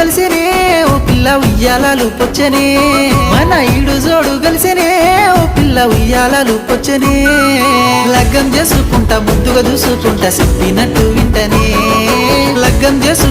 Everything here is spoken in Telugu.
కలిసినే ఓ పిల్ల ఉయ్యాలలు పొచ్చనే మన ఈడు జోడు కలిసినే ఓ పిల్ల ఉయ్యాలలు పొచ్చనే లగ్గం చేసుకుంటా ముద్దుగా చూసుకుంటా చెప్పినట్టు వింటనే లగ్గం చేసుకుంటా